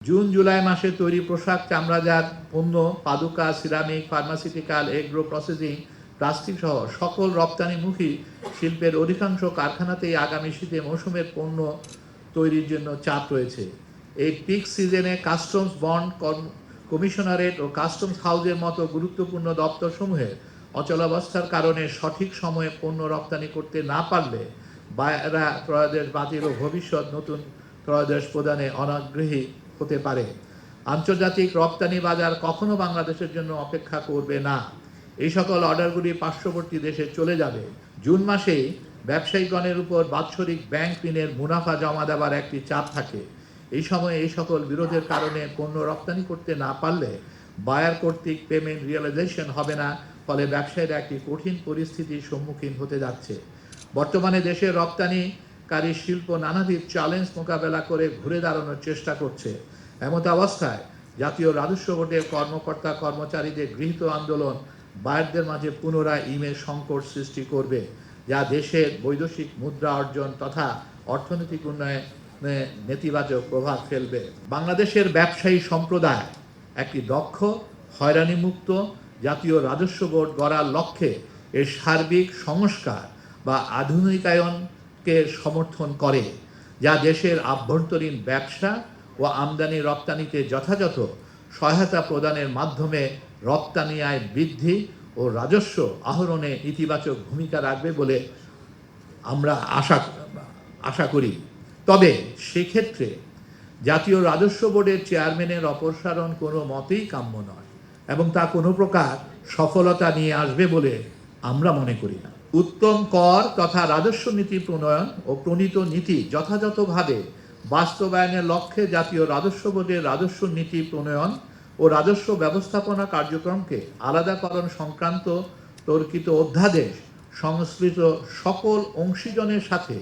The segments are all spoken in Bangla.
জুন জুলাই মাসে তৈরি পোশাক, চামড়াজাত পণ্য, পাদুকা, ceramic, pharmaceutical, agro processing, plastic সহ সকল রপ্তানিমুখী শিল্পের অধিকাংশ কারখানাতেই আগামী শীতে মৌসুমের পণ্য তৈরির জন্য চাপ রয়েছে। এই পিক সিজনে কাস্টমস বন্ড কমিশনারেট ও কাস্টমস হাউসের মতো গুরুত্বপূর্ণ দপ্তরসমূহের অচলাবস্থার কারণে সঠিক সময়ে পণ্য রপ্তানি করতে না পারলে বায়রা ত্রয়োদশ বাতিল ও ভবিষ্যৎ নতুন ত্রয়োদশ প্রদানে অনাগ্রহী হতে পারে। আন্তর্জাতিক রপ্তানি বাজার কখনো বাংলাদেশের জন্য অপেক্ষা করবে না। এই সকল অর্ডারগুলি পার্শ্ববর্তী দেশে চলে যাবে। জুন মাসেই ব্যবসায়িকগণের উপর বাৎসরিক ব্যাংক ঋণের মুনাফা জমা দেওয়ার একটি চাপ থাকে। এই সময়ে এই সকল বিরোধের কারণে পণ্য রপ্তানি করতে না পারলে বায়ার কর্তৃক পেমেন্ট রিয়েলাইজেশন হবে না, ফলে ব্যবসায়ীরা একটি কঠিন পরিস্থিতির সম্মুখীন হতে যাচ্ছে। বর্তমানে দেশের রপ্তানিকারী শিল্প নানাবিধ চ্যালেঞ্জ মোকাবেলা করে ঘুরে দাঁড়ানোর চেষ্টা করছে। এমত অবস্থায় জাতীয় রাজস্ব বোর্ডের কর্মকর্তা কর্মচারীদের গৃহীত আন্দোলন বায়ারদের মাঝে পুনরায় ইমেজ সংকট সৃষ্টি করবে, যা দেশের বৈদেশিক মুদ্রা অর্জন তথা অর্থনৈতিক উন্নয়নে নেতিবাচক প্রভাব ফেলবে। বাংলাদেশের ব্যবসায়ী সম্প্রদায় একটি দক্ষ, হয়রানিমুক্ত জাতীয় রাজস্ব বোর্ড গড়ার লক্ষ্যে এর সার্বিক সংস্কার বা আধুনিকায়নকে সমর্থন করে, যা দেশের আভ্যন্তরীণ ব্যবসা ও আমদানি রপ্তানিতে যথাযথ সহায়তা প্রদানের মাধ্যমে রপ্তানি আয় বৃদ্ধি ও রাজস্ব আহরণে ইতিবাচক ভূমিকা রাখবে বলে আমরা আশা করি। তবে সেক্ষেত্রে জাতীয় রাজস্ব বোর্ডের চেয়ারম্যানের অপসারণ কোনো মতেই কাম্য নয় এবং তা কোনো প্রকার সফলতা নিয়ে আসবে বলে আমরা মনে করি না। উত্তম কর তথা রাজস্ব নীতি প্রণয়ন ও প্রণীত নীতি যথাযথভাবে বাস্তবায়নের লক্ষ্যে জাতীয় রাজস্ব বোর্ডের রাজস্ব নীতি প্রণয়ন ও রাজস্ব ব্যবস্থাপনা কার্যক্রমকে আলাদাকরণ সংক্রান্ত তর্কিত অধ্যাদেশ সংশ্লিষ্ট সকল অংশীজনের সাথে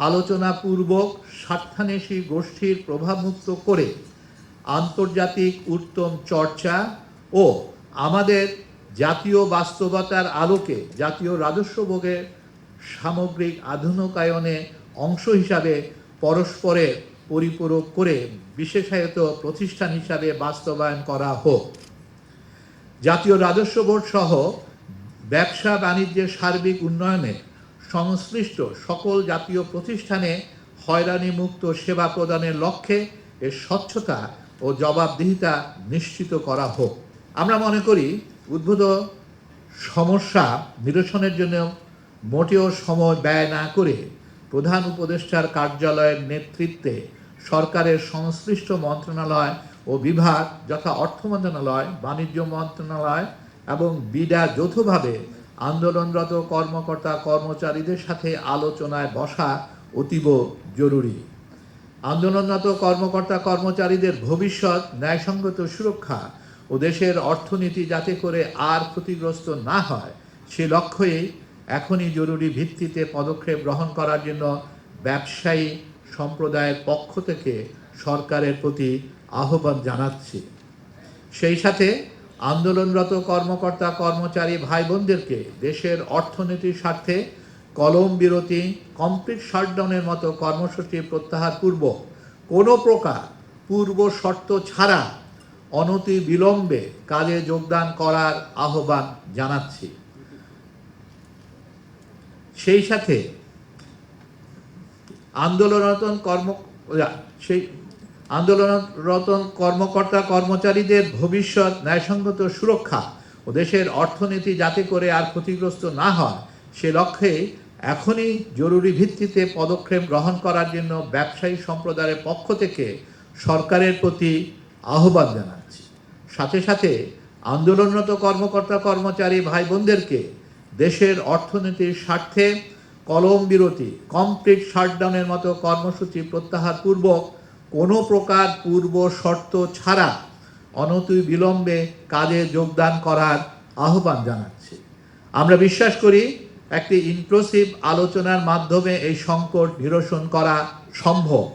আলোচনাপূর্বক স্বার্থান্বেষী গোষ্ঠীর প্রভাবমুক্ত করে আন্তর্জাতিক উত্তম চর্চা ও আমাদের জাতীয় বাস্তবতার আলোকে জাতীয় রাজস্ব বোর্ডের সামগ্রিক আধুনিকায়নে অংশ হিসাবে পরস্পরের পরিপূরক করে বিশেষায়িত প্রতিষ্ঠান হিসাবে বাস্তবায়ন করা হোক। জাতীয় রাজস্ব বোর্ড সহ ব্যবসা বাণিজ্যের সার্বিক উন্নয়নে সংশ্লিষ্ট সকল জাতীয় প্রতিষ্ঠানে হয়রানিমুক্ত সেবা প্রদানের লক্ষ্যে এর স্বচ্ছতা ও জবাবদিহিতা নিশ্চিত করা হোক। আমরা মনে করি উদ্ভূত সমস্যা নিরসনের জন্য মোটেও সময় ব্যয় না করে প্রধান উপদেষ্টার কার্যালয়ের নেতৃত্বে সরকারের সংশ্লিষ্ট মন্ত্রণালয় ও বিভাগ যথা অর্থ মন্ত্রণালয়, বাণিজ্য মন্ত্রণালয় এবং বিডা যৌথভাবে আন্দোলনরত কর্মকর্তা কর্মচারীদের সাথে আলোচনায় বসা অতীব জরুরি। আন্দোলনরত কর্মকর্তা কর্মচারীদের ভবিষ্যৎ ন্যায়সঙ্গত সুরক্ষা ও দেশের অর্থনীতি যাতে করে আর ক্ষতিগ্রস্ত না হয় সে লক্ষ্যেই এখনই জরুরি ভিত্তিতে পদক্ষেপ গ্রহণ করার জন্য ব্যবসায়ী সম্প্রদায়ের পক্ষ থেকে সরকারের প্রতি আহ্বান জানাচ্ছি। সেই সাথে আন্দোলনরত কর্মকর্তা কর্মচারী ভাই বোনদেরকে দেশের অর্থনীতির স্বার্থে কলম বিরতি, কমপ্লিট শাটডাউনের মতো কর্মসূচি প্রত্যাহার পূর্বক কোনো প্রকার পূর্ব শর্ত ছাড়া অনতি বিলম্বে কাজে যোগদান করার আহ্বান জানাচ্ছি। সেই সাথে আন্দোলনরত কর্মকর্তা কর্মচারীদের ভবিষ্যৎ ন্যায়সঙ্গত সুরক্ষা ও দেশের অর্থনীতি যাতে করে আর ক্ষতিগ্রস্ত না হয় সে লক্ষ্যে এখনই জরুরি ভিত্তিতে পদক্ষেপ গ্রহণ করার জন্য ব্যবসায়ী সম্প্রদায়ের পক্ষ থেকে সরকারের প্রতি আহ্বান জানাচ্ছি। সাথে সাথে আন্দোলনরত কর্মকর্তা কর্মচারী ভাই বোনদেরকে দেশের অর্থনীতির স্বার্থে কলম বিরতি, কমপ্লিট শাটডাউনের মতো কর্মসূচি প্রত্যাহার পূর্বক কোনো প্রকার পূর্ব শর্ত ছাড়া অনতি বিলম্বে কাজে যোগদান করার আহ্বান জানাচ্ছি। আমরা বিশ্বাস করি একটি ইনক্লুসিভ আলোচনার মাধ্যমে এই সংকট নিরসন করা সম্ভব।